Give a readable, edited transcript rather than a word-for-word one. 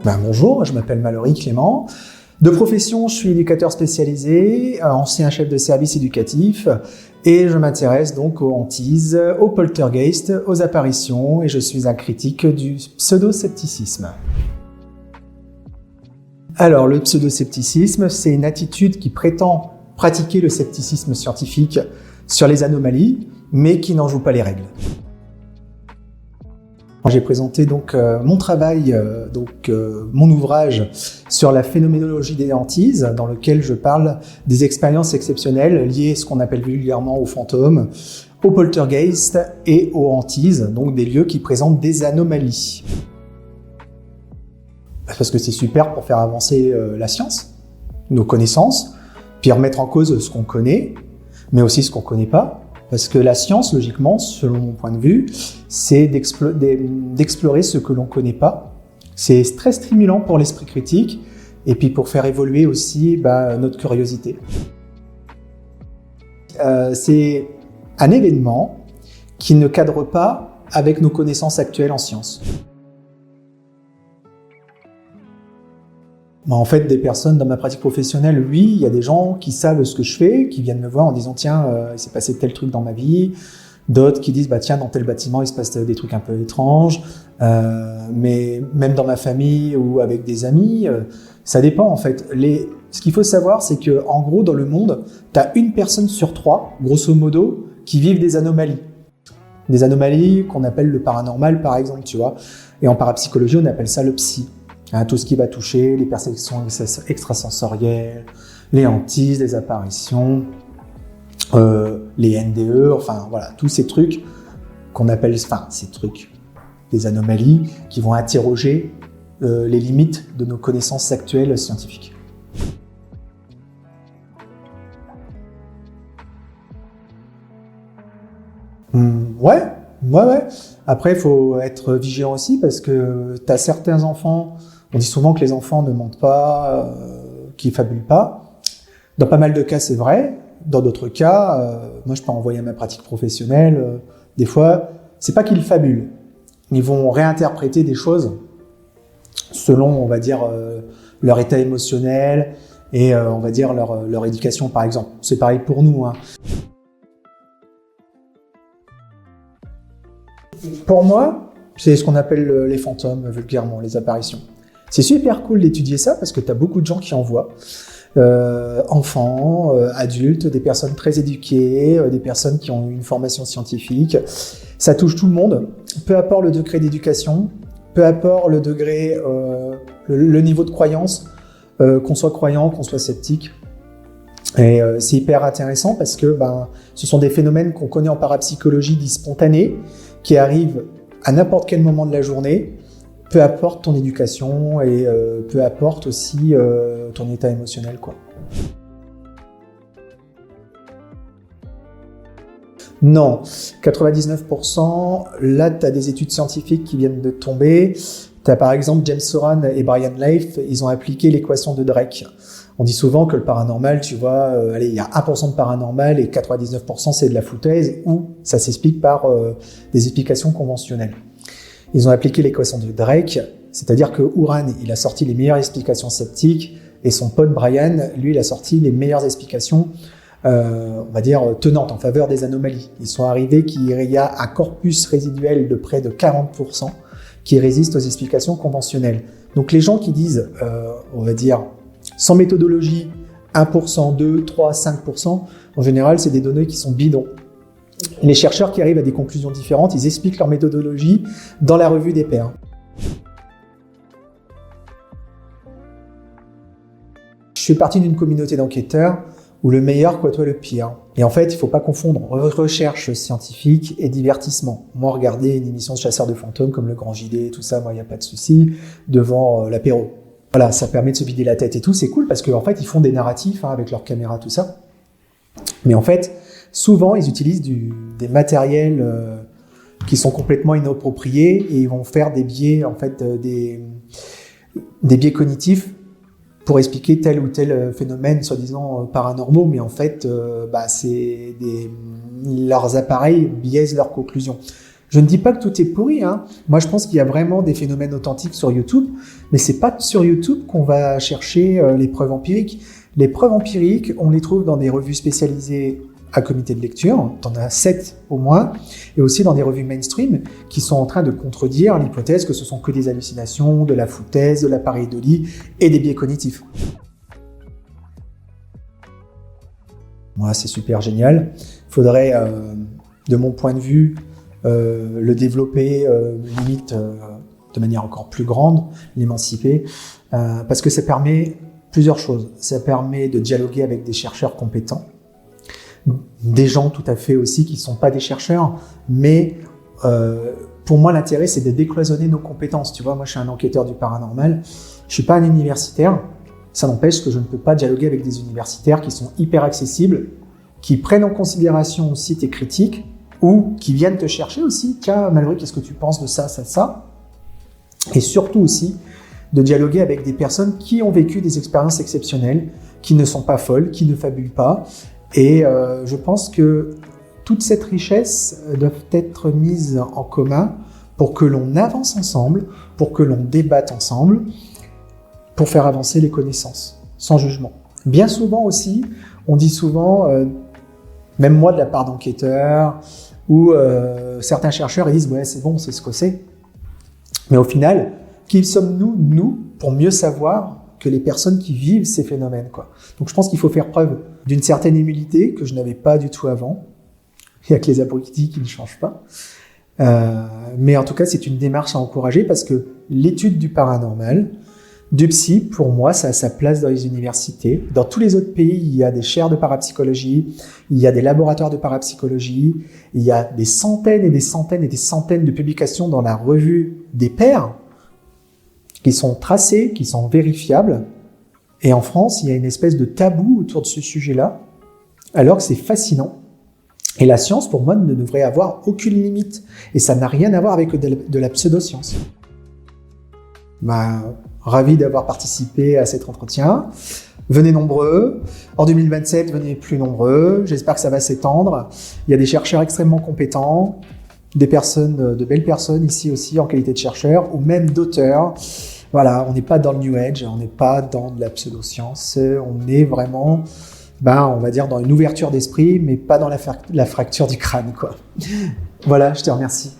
Bonjour, je m'appelle Mallory Clément. De profession, je suis éducateur spécialisé, ancien chef de service éducatif, et je m'intéresse donc aux hantises, aux poltergeists, aux apparitions, et je suis un critique du pseudo-scepticisme. Alors, le pseudo-scepticisme, c'est une attitude qui prétend pratiquer le scepticisme scientifique sur les anomalies, mais qui n'en joue pas les règles. J'ai présenté donc mon travail, mon ouvrage sur la phénoménologie des hantises, dans lequel je parle des expériences exceptionnelles liées à ce qu'on appelle vulgairement aux fantômes, aux poltergeists et aux hantises, donc des lieux qui présentent des anomalies. Parce que c'est super pour faire avancer la science, nos connaissances, puis remettre en cause ce qu'on connaît, mais aussi ce qu'on ne connaît pas. Parce que la science, logiquement, selon mon point de vue, c'est d'explorer ce que l'on ne connaît pas. C'est très stimulant pour l'esprit critique et puis pour faire évoluer aussi notre curiosité. C'est un événement qui ne cadre pas avec nos connaissances actuelles en sciences. En fait, des personnes dans ma pratique professionnelle, oui, il y a des gens qui savent ce que je fais, qui viennent me voir en disant « Tiens, il s'est passé tel truc dans ma vie ». D'autres qui disent « Tiens, dans tel bâtiment, il se passe des trucs un peu étranges ». Mais même dans ma famille ou avec des amis, ça dépend en fait. Ce qu'il faut savoir, c'est que en gros, dans le monde, tu as une personne sur 3, grosso modo, qui vivent des anomalies. Des anomalies qu'on appelle le paranormal, par exemple, tu vois. Et en parapsychologie, on appelle ça le psy. Tout ce qui va toucher les perceptions extrasensorielles, les hantises, les apparitions, les NDE, enfin voilà, tous ces trucs qu'on appelle, des anomalies qui vont interroger les limites de nos connaissances actuelles scientifiques. Ouais. Après, il faut être vigilant aussi parce que tu as certains enfants, on dit souvent que les enfants ne mentent pas, qu'ils fabulent pas. Dans pas mal de cas, c'est vrai. Dans d'autres cas, moi je peux envoyer à ma pratique professionnelle, des fois, c'est pas qu'ils fabulent. Ils vont réinterpréter des choses selon, on va dire, leur état émotionnel et on va dire leur éducation, par exemple. C'est pareil pour nous, hein. Pour moi, c'est ce qu'on appelle les fantômes, vulgairement, les apparitions. C'est super cool d'étudier ça parce que tu as beaucoup de gens qui en voient. Enfants, adultes, des personnes très éduquées, des personnes qui ont une formation scientifique. Ça touche tout le monde, peu importe le degré d'éducation, peu importe le degré, le niveau de croyance, qu'on soit croyant, qu'on soit sceptique. Et c'est hyper intéressant parce que ce sont des phénomènes qu'on connaît en parapsychologie dits spontanés, qui arrivent à n'importe quel moment de la journée, peu importe ton éducation et peu importe aussi ton état émotionnel, quoi. Non, 99%, là tu as des études scientifiques qui viennent de tomber. Tu as par exemple James Horan et Brian Leif, ils ont appliqué l'équation de Drake. On dit souvent que le paranormal, tu vois, il y a 1% de paranormal et 99% c'est de la foutaise ou ça s'explique par des explications conventionnelles. Ils ont appliqué l'équation de Drake, c'est-à-dire que Horan, il a sorti les meilleures explications sceptiques et son pote Brian, lui, il a sorti les meilleures explications, on va dire, tenantes en faveur des anomalies. Ils sont arrivés qu'il y a un corpus résiduel de près de 40% qui résiste aux explications conventionnelles. Donc les gens qui disent, on va dire, sans méthodologie, 1%, 2, 3, 5%, en général, c'est des données qui sont bidons. Les chercheurs qui arrivent à des conclusions différentes, ils expliquent leur méthodologie dans la revue des pairs. Je fais partie d'une communauté d'enquêteurs où le meilleur côtoie le pire. Et en fait, il ne faut pas confondre recherche scientifique et divertissement. Moi, regarder une émission de chasseurs de fantômes comme le Grand JD, tout ça, moi, il n'y a pas de souci, devant l'apéro. Voilà, ça permet de se vider la tête et tout, c'est cool parce qu'en fait, ils font des narratifs avec leur caméra, tout ça. Mais en fait, souvent, ils utilisent des matériels qui sont complètement inappropriés et ils vont faire des biais, en fait, des biais cognitifs pour expliquer tel ou tel phénomène soi-disant paranormaux, mais en fait, leurs appareils biaisent leurs conclusions. Je ne dis pas que tout est pourri, hein. Moi, je pense qu'il y a vraiment des phénomènes authentiques sur YouTube, mais c'est pas sur YouTube qu'on va chercher les preuves empiriques. Les preuves empiriques, on les trouve dans des revues spécialisées à comité de lecture, t'en as 7 au moins, et aussi dans des revues mainstream qui sont en train de contredire l'hypothèse que ce sont que des hallucinations, de la foutaise, de l'appareil de lit et des biais cognitifs. Moi, c'est super génial. Faudrait, de mon point de vue, le développer limite de manière encore plus grande, l'émanciper, parce que ça permet plusieurs choses. Ça permet de dialoguer avec des chercheurs compétents, des gens tout à fait aussi qui sont pas des chercheurs, mais pour moi l'intérêt c'est de décloisonner nos compétences. Tu vois, moi je suis un enquêteur du paranormal, je suis pas un universitaire, ça n'empêche que je ne peux pas dialoguer avec des universitaires qui sont hyper accessibles, qui prennent en considération aussi tes critiques, ou qui viennent te chercher aussi, tiens Mallory, qu'est-ce que tu penses de ça, ça, et surtout aussi de dialoguer avec des personnes qui ont vécu des expériences exceptionnelles, qui ne sont pas folles, qui ne fabulent pas. Et je pense que toute cette richesse doit être mise en commun pour que l'on avance ensemble, pour que l'on débatte ensemble, pour faire avancer les connaissances, sans jugement. Bien souvent aussi, on dit souvent, même moi de la part d'enquêteurs, ou certains chercheurs ils disent « ouais c'est bon, c'est ce que c'est ». Mais au final, qui sommes-nous, nous, pour mieux savoir que les personnes qui vivent ces phénomènes, quoi. Donc je pense qu'il faut faire preuve d'une certaine humilité que je n'avais pas du tout avant. Il n'y a que les abrutis qui ne changent pas. Mais en tout cas, c'est une démarche à encourager parce que l'étude du paranormal, du psy, pour moi, ça a sa place dans les universités. Dans tous les autres pays, il y a des chaires de parapsychologie, il y a des laboratoires de parapsychologie, il y a des centaines et des centaines et des centaines de publications dans la revue des pairs qui sont tracées, qui sont vérifiables. Et en France, il y a une espèce de tabou autour de ce sujet-là, alors que c'est fascinant. Et la science, pour moi, ne devrait avoir aucune limite. Et ça n'a rien à voir avec de la pseudo-science. Ravi d'avoir participé à cet entretien. Venez nombreux. En 2027, venez plus nombreux. J'espère que ça va s'étendre. Il y a des chercheurs extrêmement compétents, des personnes, de belles personnes ici aussi en qualité de chercheurs, ou même d'auteurs. Voilà, on n'est pas dans le New Age, on n'est pas dans de la pseudo-science. On est vraiment, on va dire, dans une ouverture d'esprit, mais pas dans la fracture du crâne, quoi. Voilà, je te remercie.